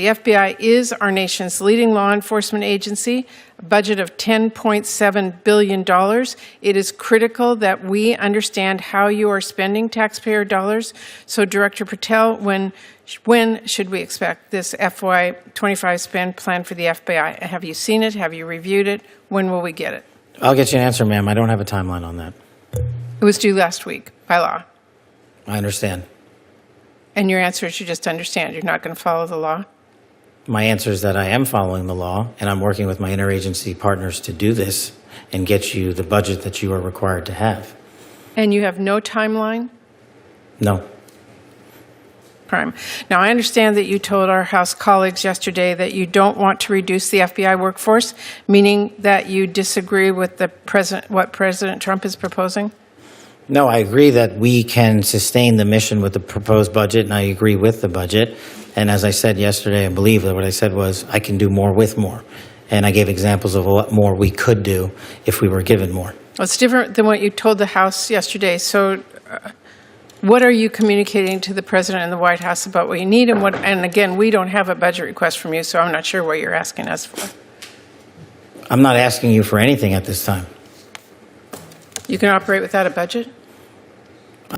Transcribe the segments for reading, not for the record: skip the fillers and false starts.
The FBI is our nation's leading law enforcement agency, a budget of $10.7 billion. It is critical that we understand how you are spending taxpayer dollars. So, Director Patel, when should we expect this FY2025 spend plan for the FBI? Have you seen it? Have you reviewed it? When will we get it? I'll get you an answer, ma'am. I don't have a timeline on that. It was due last week by law. I understand. And your answer is you just understand. You're not going to follow the law? My answer is that I am following the law, and I'm working with my interagency partners to do this and get you the budget that you are required to have. And you have no timeline? No. Crime. Now, I understand that you told our House colleagues yesterday that you don't want to reduce the FBI workforce, meaning that you disagree with what President Trump is proposing? No, I agree that we can sustain the mission with the proposed budget, and I agree with the budget. And as I said yesterday, I believe that what I said was I can do more with more. And I gave examples of what more we could do if we were given more. Well, it's different than what you told the House yesterday. So what are you communicating to the President and the White House about what you need? And again, we don't have a budget request from you, so I'm not sure what you're asking us for. I'm not asking you for anything at this time. You can operate without a budget?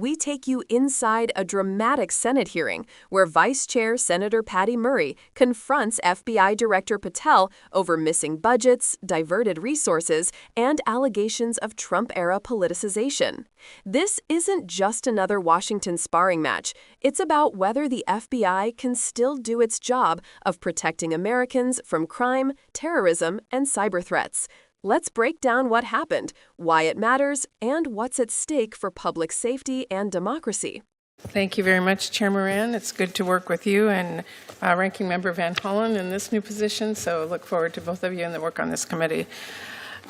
We take you inside a dramatic Senate hearing where Vice Chair Senator Patty Murray confronts FBI Director Patel over missing budgets, diverted resources, and allegations of Trump-era politicization. This isn't just another Washington sparring match. It's about whether the FBI can still do its job of protecting Americans from crime, terrorism, and cyber threats. Let's break down what happened, why it matters, and what's at stake for public safety and democracy. Thank you very much, Chair Moran. It's good to work with you and Ranking Member Van Hollen in this new position, so look forward to both of you and the work on this committee.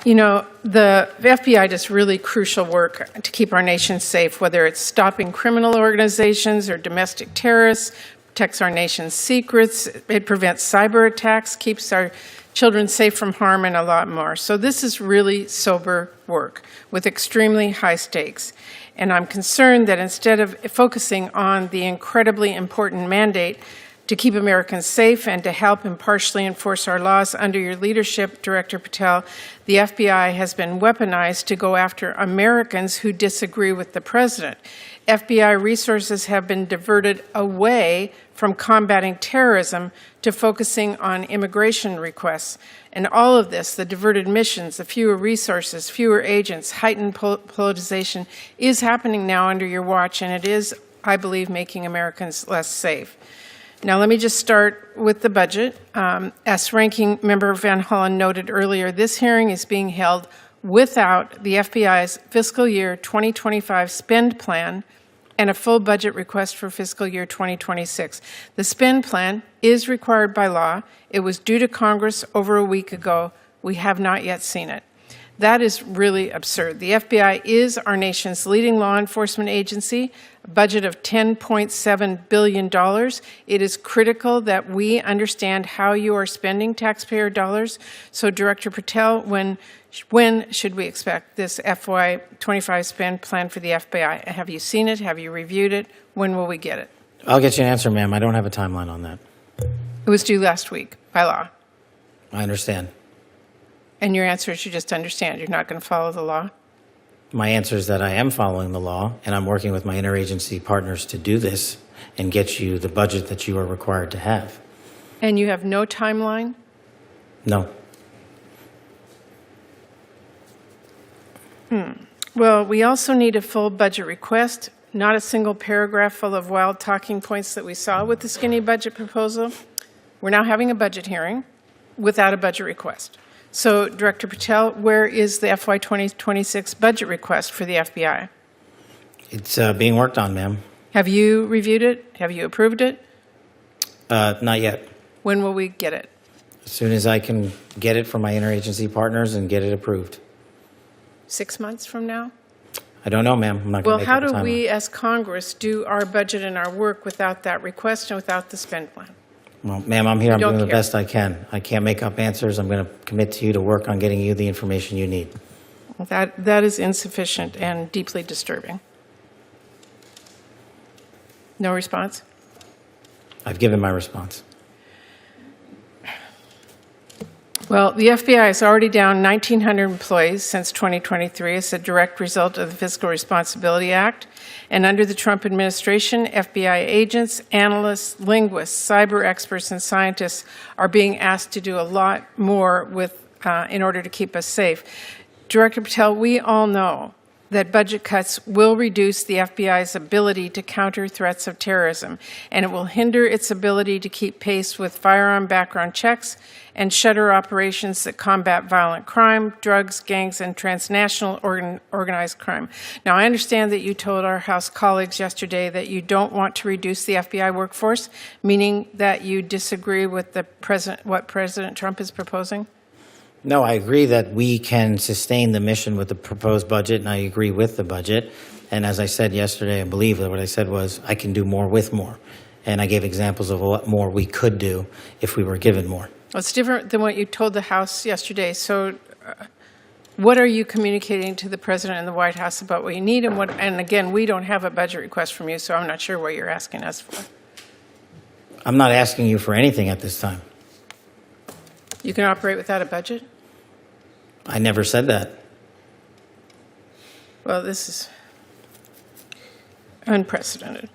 You know, the FBI does really crucial work to keep our nation safe, whether it's stopping criminal organizations or domestic terrorists, protects our nation's secrets, it prevents cyber attacks, keeps our children safe from harm, and a lot more. So this is really sober work with extremely high stakes. And I'm concerned that instead of focusing on the incredibly important mandate to keep Americans safe and to help impartially enforce our laws under your leadership, Director Patel, the FBI has been weaponized to go after Americans who disagree with the president. FBI resources have been diverted away from combating terrorism to focusing on immigration requests. And all of this, the diverted missions, the fewer resources, fewer agents, heightened politicization, is happening now under your watch, and it is, I believe, making Americans less safe. Now, let me just start with the budget. As Ranking Member Van Hollen noted earlier, this hearing is being held without the FBI's fiscal year 2025 spend plan and a full budget request for fiscal year 2026. The spend plan is required by law. It was due to Congress over a week ago. We have not yet seen it. That is really absurd. The FBI is our nation's leading law enforcement agency, a budget of $10.7 billion. It is critical that we understand how you are spending taxpayer dollars. So, Director Patel, when should we expect this FY2025 spend plan for the FBI? Have you seen it? Have you reviewed it? When will we get it? I'll get you an answer, ma'am. I don't have a timeline on that. It was due last week by law. I understand. And your answer is you just understand. You're not going to follow the law? My answer is that I am following the law, and I'm working with my interagency partners to do this and get you the budget that you are required to have. And you have no timeline? No. Well, we also need a full budget request, not a single paragraph full of wild talking points that we saw with the skinny budget proposal. We're now having a budget hearing without a budget request. So, Director Patel, where is the FY2026 budget request for the FBI? It's being worked on, ma'am. Have you reviewed it? Have you approved it? Not yet. When will we get it? As soon as I can get it from my interagency partners and get it approved. 6 months from now? I don't know, ma'am. I'm not going to make up a timeline. Well, how do we as Congress do our budget and our work without that request and without the spend plan? Well, ma'am, I'm here. I'm doing the care. best I can. I can't make up answers. I'm going to commit to you to work on getting you the information you need. That is insufficient and deeply disturbing. No response? I've given my response. Well, the FBI is already down 1,900 employees since 2023 as a direct result of the Fiscal Responsibility Act. And under the Trump administration, FBI agents, analysts, linguists, cyber experts, and scientists are being asked to do a lot more in order to keep us safe. Director Patel, we all know that budget cuts will reduce the FBI's ability to counter threats of terrorism, and it will hinder its ability to keep pace with firearm background checks and shutter operations that combat violent crime, drugs, gangs, and transnational organized crime. Now, I understand that you told our House colleagues yesterday that you don't want to reduce the FBI workforce, meaning that you disagree with what President Trump is proposing? No, I agree that we can sustain the mission with the proposed budget, and I agree with the budget. And as I said yesterday, I believe that what I said was I can do more with more. And I gave examples of what more we could do if we were given more. Well, it's different than what you told the House yesterday. So what are you communicating to the President and the White House about what you need? And again, we don't have a budget request from you, so I'm not sure what you're asking us for. I'm not asking you for anything at this time. You can operate without a budget? I never said that. Well, this is unprecedented.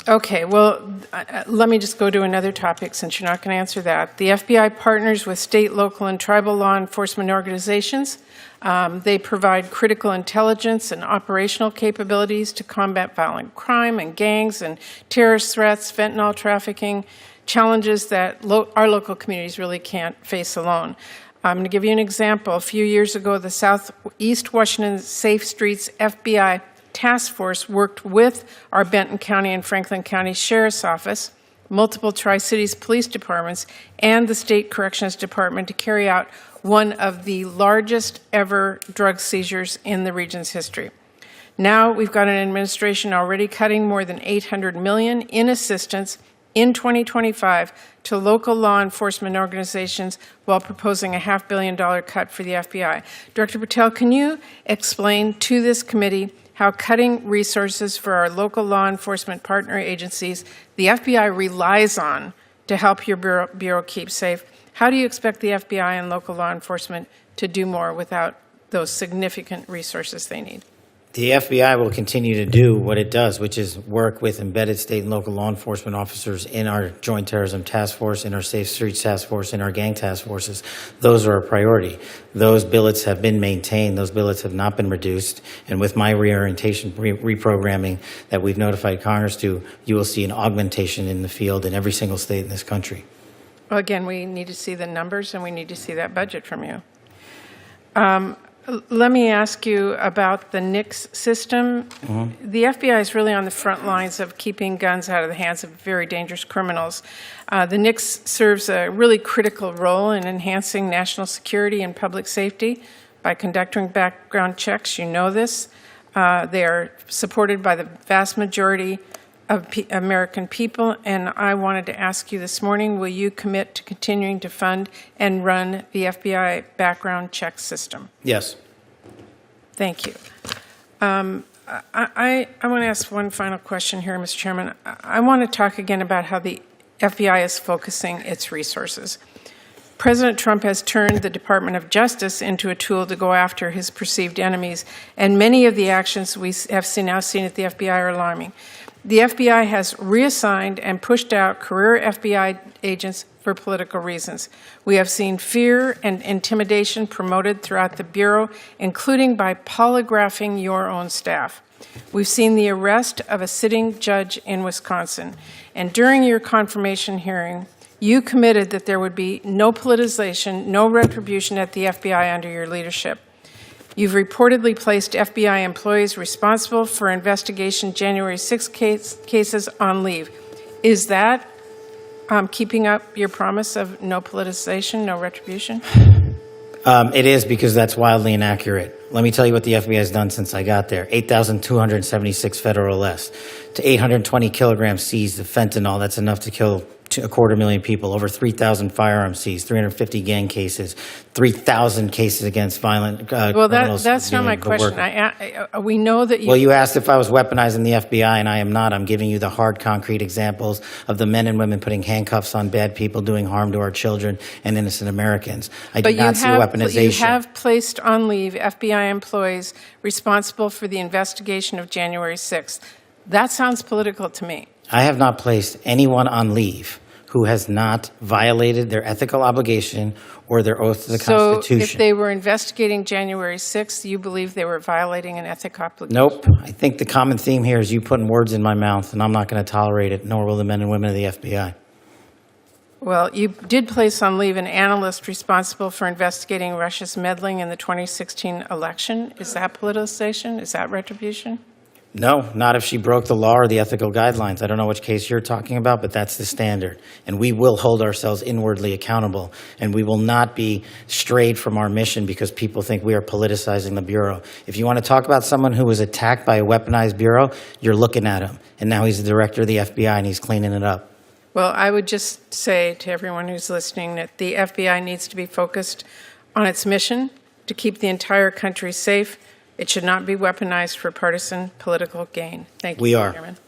Okay, well, let me just go to another topic since you're not going to answer that. The FBI partners with state, local, and tribal law enforcement organizations. They provide critical intelligence and operational capabilities to combat violent crime and gangs and terrorist threats, fentanyl trafficking, challenges that our local communities really can't face alone. I'm going to give you an example. A few years ago, the Southeast Washington Safe Streets FBI Task Force worked with our Benton County and Franklin County Sheriff's Office, multiple Tri-Cities police departments, and the State Corrections Department to carry out one of the largest ever drug seizures in the region's history. Now we've got an administration already cutting more than $800 million in assistance in 2025 to local law enforcement organizations while proposing a $500 million cut for the FBI. Director Patel, can you explain to this committee how cutting resources for our local law enforcement partner agencies the FBI relies on to help your bureau keep safe? How do you expect the FBI and local law enforcement to do more without those significant resources they need? The FBI will continue to do what it does, which is work with embedded state and local law enforcement officers in our Joint Terrorism Task Force, in our Safe Streets Task Force, in our gang task forces. Those are a priority. Those billets have been maintained. Those billets have not been reduced. And with my reorientation, reprogramming that we've notified Congress to, you will see an augmentation in the field in every single state in this country. Well, again, we need to see the numbers and we need to see that budget from you. Let me ask you about the NICS system. Mm-hmm. The FBI is really on the front lines of keeping guns out of the hands of very dangerous criminals. The NICS serves a really critical role in enhancing national security and public safety by conducting background checks. You know this. They are supported by the vast majority of American people, and I wanted to ask you this morning, will you commit to continuing to fund and run the FBI background check system? Yes. Thank you. I want to ask one final question here, Mr. Chairman. I want to talk again about how the FBI is focusing its resources. President Trump has turned the Department of Justice into a tool to go after his perceived enemies, and many of the actions we have now seen at the FBI are alarming. The FBI has reassigned and pushed out career FBI agents for political reasons. We have seen fear and intimidation promoted throughout the Bureau, including by polygraphing your own staff. We've seen the arrest of a sitting judge in Wisconsin. And during your confirmation hearing, you committed that there would be no politicization, no retribution at the FBI under your leadership. You've reportedly placed FBI employees responsible for investigation January 6 cases on leave. Is that keeping up your promise of no politicization, no retribution? It is, because that's wildly inaccurate. Let me tell you what the FBI has done since I got there. 8,276 federal arrests, to 820 kilograms seized of fentanyl. That's enough to kill 250,000 people, over 3,000 firearms seized, 350 gang cases, 3,000 cases against violent Well, criminals. that's not my doing the work. question. We know that you... Well, you asked if I was weaponizing the FBI, and I am not. I'm giving you the hard, concrete examples of the men and women putting handcuffs on bad people, doing harm to our children and innocent Americans. I do not see weaponization. You have placed on leave FBI employees responsible for the investigation of January 6th. That sounds political to me. I have not placed anyone on leave who has not violated their ethical obligation or their oath to the Constitution. So if they were investigating January 6th, you believe they were violating an ethic obligation? Nope. I think the common theme here is you putting words in my mouth, and I'm not going to tolerate it, nor will the men and women of the FBI. Well, you did place on leave an analyst responsible for investigating Russia's meddling in the 2016 election. Is that politicization? Is that retribution? No, not if she broke the law or the ethical guidelines. I don't know which case you're talking about, but that's the standard. And we will hold ourselves inwardly accountable, and we will not be strayed from our mission because people think we are politicizing the Bureau. If you want to talk about someone who was attacked by a weaponized Bureau, you're looking at him. And now he's the director of the FBI, and he's cleaning it up. Well, I would just say to everyone who's listening that the FBI needs to be focused on its mission to keep the entire country safe. It should not be weaponized for partisan political gain. Thank you, We are. Chairman.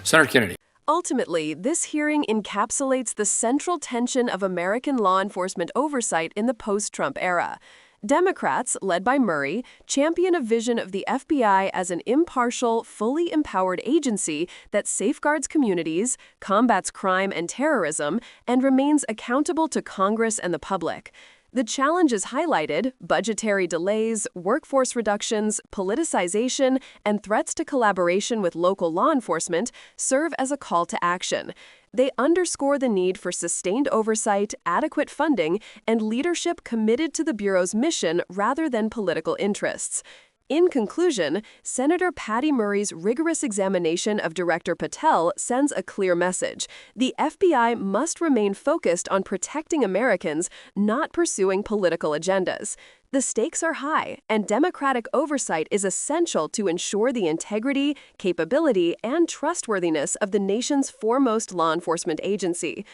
Senator Kennedy. Ultimately, this hearing encapsulates the central tension of American law enforcement oversight in the post-Trump era. Democrats, led by Murray, champion a vision of the FBI as an impartial, fully empowered agency that safeguards communities, combats crime and terrorism, and remains accountable to Congress and the public. The challenges highlighted, budgetary delays, workforce reductions, politicization, and threats to collaboration with local law enforcement, serve as a call to action. They underscore the need for sustained oversight, adequate funding, and leadership committed to the Bureau's mission rather than political interests. In conclusion, Senator Patty Murray's rigorous examination of Director Patel sends a clear message. The FBI must remain focused on protecting Americans, not pursuing political agendas. The stakes are high, and democratic oversight is essential to ensure the integrity, capability, and trustworthiness of the nation's foremost law enforcement agency.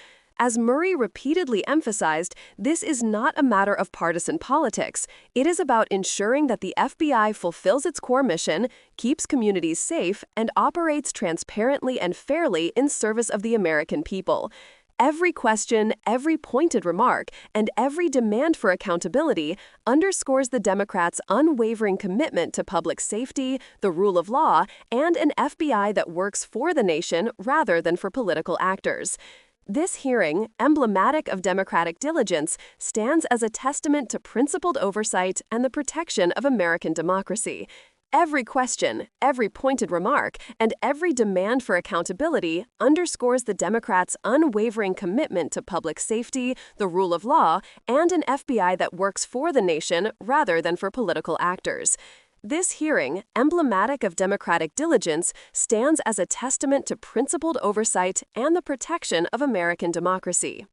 As Murray repeatedly emphasized, this is not a matter of partisan politics. It is about ensuring that the FBI fulfills its core mission, keeps communities safe, and operates transparently and fairly in service of the American people. Every question, every pointed remark, and every demand for accountability underscores the Democrats' unwavering commitment to public safety, the rule of law, and an FBI that works for the nation rather than for political actors. This hearing, emblematic of democratic diligence, stands as a testament to principled oversight and the protection of American democracy. Every question, every pointed remark, and every demand for accountability underscores the Democrats' unwavering commitment to public safety, the rule of law, and an FBI that works for the nation rather than for political actors. This hearing, emblematic of democratic diligence, stands as a testament to principled oversight and the protection of American democracy.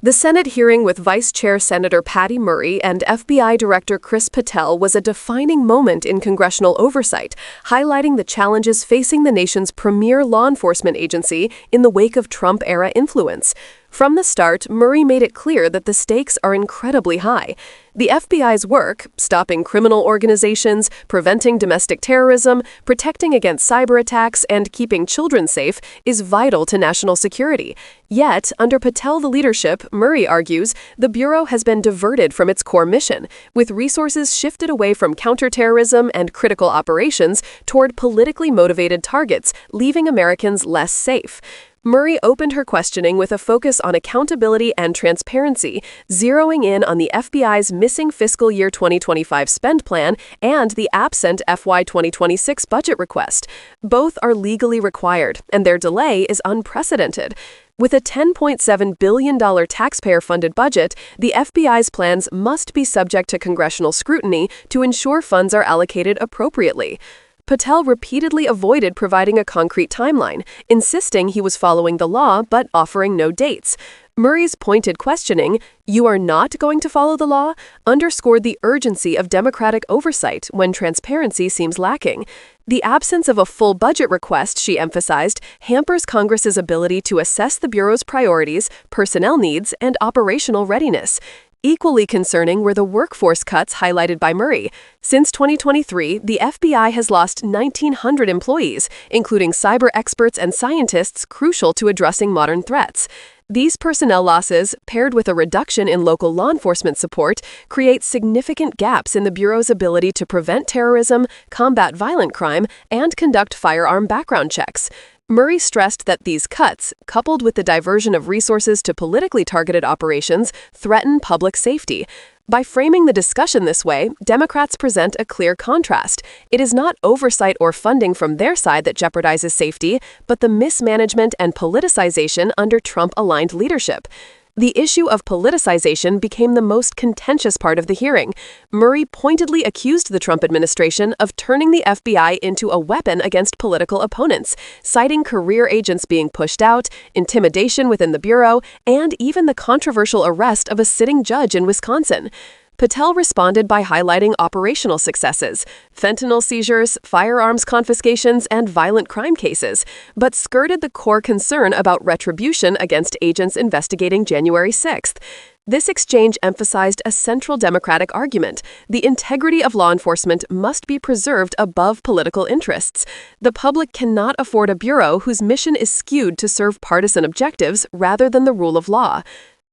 The Senate hearing with Vice Chair Senator Patty Murray and FBI Director Chris Patel was a defining moment in congressional oversight, highlighting the challenges facing the nation's premier law enforcement agency in the wake of Trump-era influence. From the start, Murray made it clear that the stakes are incredibly high. The FBI's work, stopping criminal organizations, preventing domestic terrorism, protecting against cyber attacks, and keeping children safe, is vital to national security. Yet, under Patel the leadership, Murray argues, the Bureau has been diverted from its core mission, with resources shifted away from counterterrorism and critical operations toward politically motivated targets, leaving Americans less safe. Murray opened her questioning with a focus on accountability and transparency, zeroing in on the FBI's missing fiscal year 2025 spend plan and the absent FY2026 budget request. Both are legally required, and their delay is unprecedented. With a $10.7 billion taxpayer-funded budget, the FBI's plans must be subject to congressional scrutiny to ensure funds are allocated appropriately. Patel repeatedly avoided providing a concrete timeline, insisting he was following the law but offering no dates. Murray's pointed questioning, "You are not going to follow the law?" underscored the urgency of Democratic oversight when transparency seems lacking. The absence of a full budget request, she emphasized, hampers Congress's ability to assess the Bureau's priorities, personnel needs, and operational readiness. Equally concerning were the workforce cuts highlighted by Murray. Since 2023, the FBI has lost 1,900 employees, including cyber experts and scientists crucial to addressing modern threats. These personnel losses, paired with a reduction in local law enforcement support, create significant gaps in the Bureau's ability to prevent terrorism, combat violent crime, and conduct firearm background checks. Murray stressed that these cuts, coupled with the diversion of resources to politically targeted operations, threaten public safety. By framing the discussion this way, Democrats present a clear contrast. It is not oversight or funding from their side that jeopardizes safety, but the mismanagement and politicization under Trump-aligned leadership. The issue of politicization became the most contentious part of the hearing. Murray pointedly accused the Trump administration of turning the FBI into a weapon against political opponents, citing career agents being pushed out, intimidation within the Bureau, and even the controversial arrest of a sitting judge in Wisconsin. Patel responded by highlighting operational successes, fentanyl seizures, firearms confiscations, and violent crime cases, but skirted the core concern about retribution against agents investigating January 6th. This exchange emphasized a central Democratic argument. The integrity of law enforcement must be preserved above political interests. The public cannot afford a bureau whose mission is skewed to serve partisan objectives rather than the rule of law.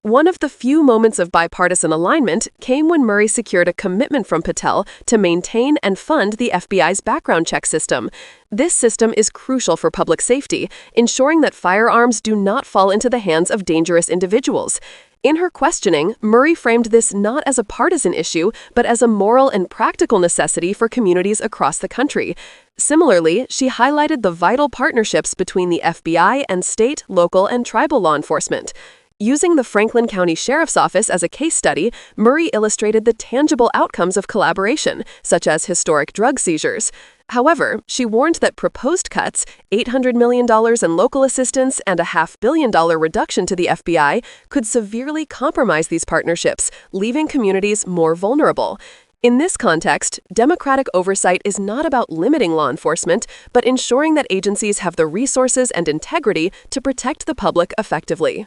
One of the few moments of bipartisan alignment came when Murray secured a commitment from Patel to maintain and fund the FBI's background check system. This system is crucial for public safety, ensuring that firearms do not fall into the hands of dangerous individuals. In her questioning, Murray framed this not as a partisan issue, but as a moral and practical necessity for communities across the country. Similarly, she highlighted the vital partnerships between the FBI and state, local, and tribal law enforcement. Using the Franklin County Sheriff's Office as a case study, Murray illustrated the tangible outcomes of collaboration, such as historic drug seizures. However, she warned that proposed cuts, $800 million in local assistance and a $500 million reduction to the FBI, could severely compromise these partnerships, leaving communities more vulnerable. In this context, Democratic oversight is not about limiting law enforcement, but ensuring that agencies have the resources and integrity to protect the public effectively.